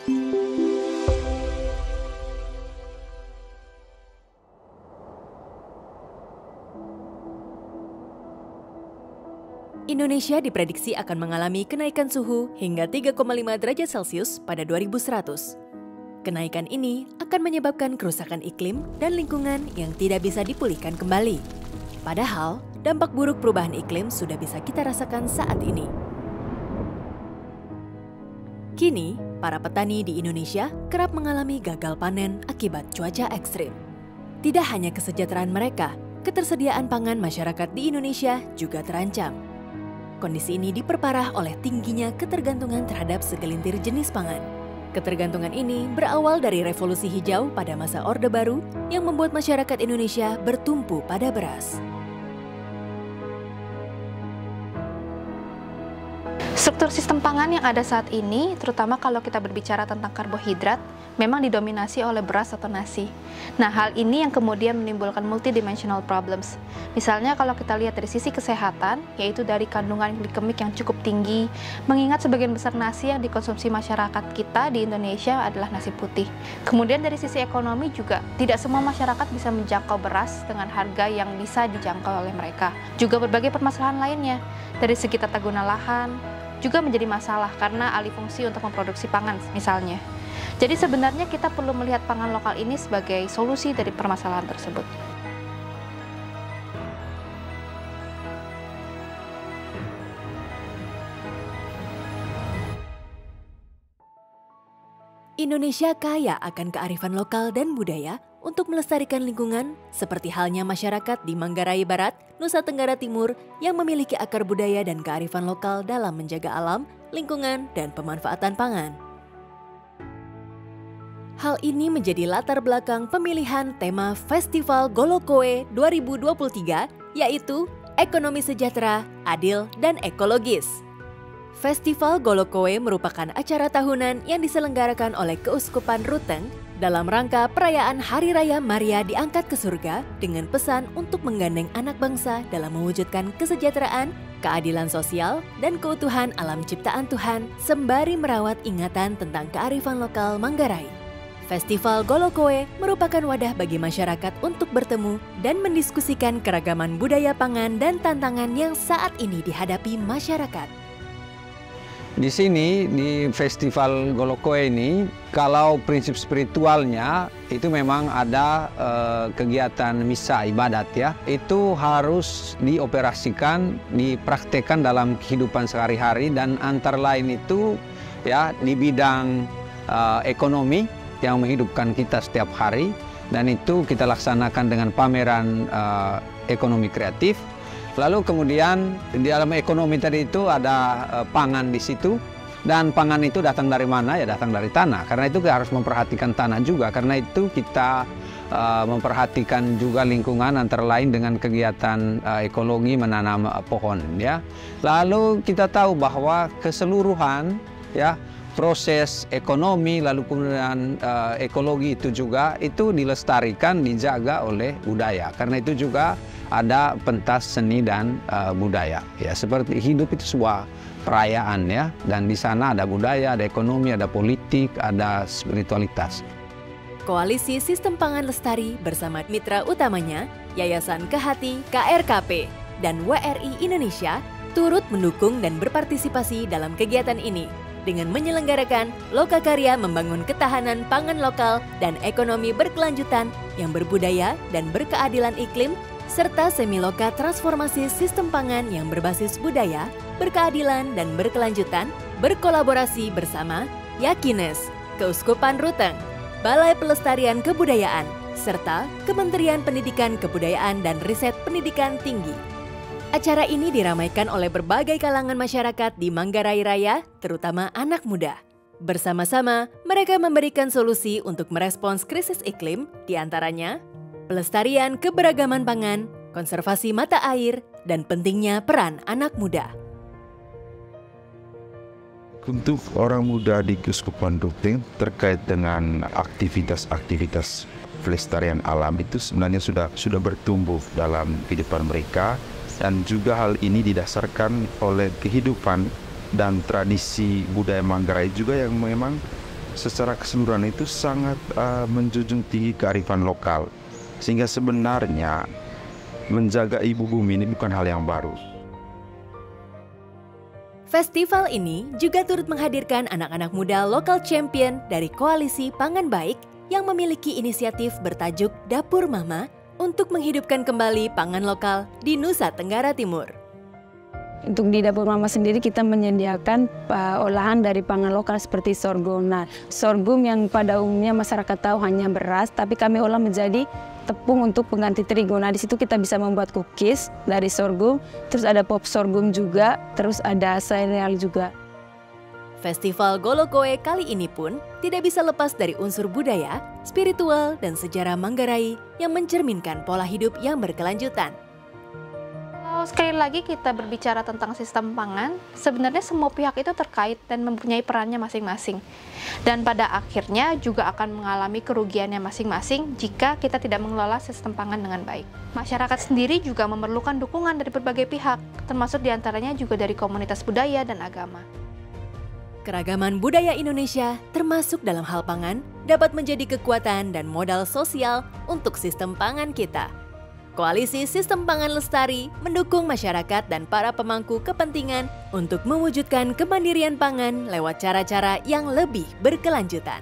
Indonesia diprediksi akan mengalami kenaikan suhu hingga 3,5 derajat Celcius pada 2100. Kenaikan ini akan menyebabkan kerusakan iklim dan lingkungan yang tidak bisa dipulihkan kembali. Padahal, dampak buruk perubahan iklim sudah bisa kita rasakan saat ini. Kini, para petani di Indonesia kerap mengalami gagal panen akibat cuaca ekstrim. Tidak hanya kesejahteraan mereka, ketersediaan pangan masyarakat di Indonesia juga terancam. Kondisi ini diperparah oleh tingginya ketergantungan terhadap segelintir jenis pangan. Ketergantungan ini berawal dari revolusi hijau pada masa Orde Baru yang membuat masyarakat Indonesia bertumpu pada beras. Struktur sistem pangan yang ada saat ini, terutama kalau kita berbicara tentang karbohidrat, memang didominasi oleh beras atau nasi. Nah, hal ini yang kemudian menimbulkan multidimensional problems. Misalnya kalau kita lihat dari sisi kesehatan, yaitu dari kandungan glikemik yang cukup tinggi, mengingat sebagian besar nasi yang dikonsumsi masyarakat kita di Indonesia adalah nasi putih. Kemudian dari sisi ekonomi juga, tidak semua masyarakat bisa menjangkau beras dengan harga yang bisa dijangkau oleh mereka. Juga berbagai permasalahan lainnya, dari segi tata guna lahan, juga menjadi masalah karena alih fungsi untuk memproduksi pangan misalnya. Jadi sebenarnya kita perlu melihat pangan lokal ini sebagai solusi dari permasalahan tersebut. Indonesia kaya akan kearifan lokal dan budaya untuk melestarikan lingkungan, seperti halnya masyarakat di Manggarai Barat, Nusa Tenggara Timur yang memiliki akar budaya dan kearifan lokal dalam menjaga alam, lingkungan, dan pemanfaatan pangan. Hal ini menjadi latar belakang pemilihan tema Festival Golokoe 2023, yaitu Ekonomi Sejahtera, Adil, dan Ekologis. Festival Golokoe merupakan acara tahunan yang diselenggarakan oleh Keuskupan Ruteng dalam rangka perayaan Hari Raya Maria diangkat ke surga dengan pesan untuk menggandeng anak bangsa dalam mewujudkan kesejahteraan, keadilan sosial, dan keutuhan alam ciptaan Tuhan sembari merawat ingatan tentang kearifan lokal Manggarai. Festival Golokoe merupakan wadah bagi masyarakat untuk bertemu dan mendiskusikan keragaman budaya pangan dan tantangan yang saat ini dihadapi masyarakat. Di sini, di Festival Golokoe ini, kalau prinsip spiritualnya itu memang ada kegiatan misa ibadat ya. Itu harus dioperasikan, dipraktekkan dalam kehidupan sehari-hari dan antara lain itu ya di bidang ekonomi yang menghidupkan kita setiap hari, dan itu kita laksanakan dengan pameran ekonomi kreatif. Lalu kemudian di dalam ekonomi tadi itu ada pangan di situ, dan pangan itu datang dari mana? Ya datang dari tanah. Karena itu kita harus memperhatikan tanah juga. Karena itu kita memperhatikan juga lingkungan antara lain dengan kegiatan ekologi menanam pohon ya. Lalu kita tahu bahwa keseluruhan ya proses ekonomi lalu kemudian ekologi itu juga itu dilestarikan, dijaga oleh budaya. Karena itu juga ada pentas seni dan budaya ya, seperti hidup itu sebuah perayaan ya, dan di sana ada budaya, ada ekonomi, ada politik, ada spiritualitas. Koalisi Sistem Pangan Lestari bersama mitra utamanya Yayasan Kehati KRKP dan WRI Indonesia turut mendukung dan berpartisipasi dalam kegiatan ini dengan menyelenggarakan Lokakarya membangun ketahanan pangan lokal dan ekonomi berkelanjutan yang berbudaya dan berkeadilan iklim, serta Semiloka transformasi sistem pangan yang berbasis budaya, berkeadilan, dan berkelanjutan, berkolaborasi bersama Yakines, Keuskupan Ruteng, Balai Pelestarian Kebudayaan, serta Kementerian Pendidikan Kebudayaan dan Riset Pendidikan Tinggi. Acara ini diramaikan oleh berbagai kalangan masyarakat di Manggarai Raya, terutama anak muda. Bersama-sama, mereka memberikan solusi untuk merespons krisis iklim, diantaranya pelestarian keberagaman pangan, konservasi mata air, dan pentingnya peran anak muda. Untuk orang muda di Keuskupan Ruteng terkait dengan aktivitas-aktivitas pelestarian alam itu sebenarnya sudah bertumbuh dalam kehidupan mereka, dan juga hal ini didasarkan oleh kehidupan dan tradisi budaya Manggarai juga yang memang secara keseluruhan itu sangat menjunjung tinggi kearifan lokal. Sehingga sebenarnya menjaga ibu bumi ini bukan hal yang baru. Festival ini juga turut menghadirkan anak-anak muda lokal champion dari Koalisi Pangan Baik yang memiliki inisiatif bertajuk Dapur Mama untuk menghidupkan kembali pangan lokal di Nusa Tenggara Timur. Untuk di Dapur Mama sendiri kita menyediakan olahan dari pangan lokal seperti sorghum. Nah, sorghum yang pada umumnya masyarakat tahu hanya beras, tapi kami olah menjadi tepung untuk pengganti terigu. Nah, di situ kita bisa membuat cookies dari sorghum, terus ada pop sorghum juga, terus ada sereal juga. Festival Golokoe kali ini pun tidak bisa lepas dari unsur budaya, spiritual, dan sejarah Manggarai yang mencerminkan pola hidup yang berkelanjutan. Sekali lagi kita berbicara tentang sistem pangan, sebenarnya semua pihak itu terkait dan mempunyai perannya masing-masing. Dan pada akhirnya juga akan mengalami kerugiannya masing-masing jika kita tidak mengelola sistem pangan dengan baik. Masyarakat sendiri juga memerlukan dukungan dari berbagai pihak, termasuk diantaranya juga dari komunitas budaya dan agama. Keragaman budaya Indonesia, termasuk dalam hal pangan, dapat menjadi kekuatan dan modal sosial untuk sistem pangan kita. Koalisi Sistem Pangan Lestari mendukung masyarakat dan para pemangku kepentingan untuk mewujudkan kemandirian pangan lewat cara-cara yang lebih berkelanjutan.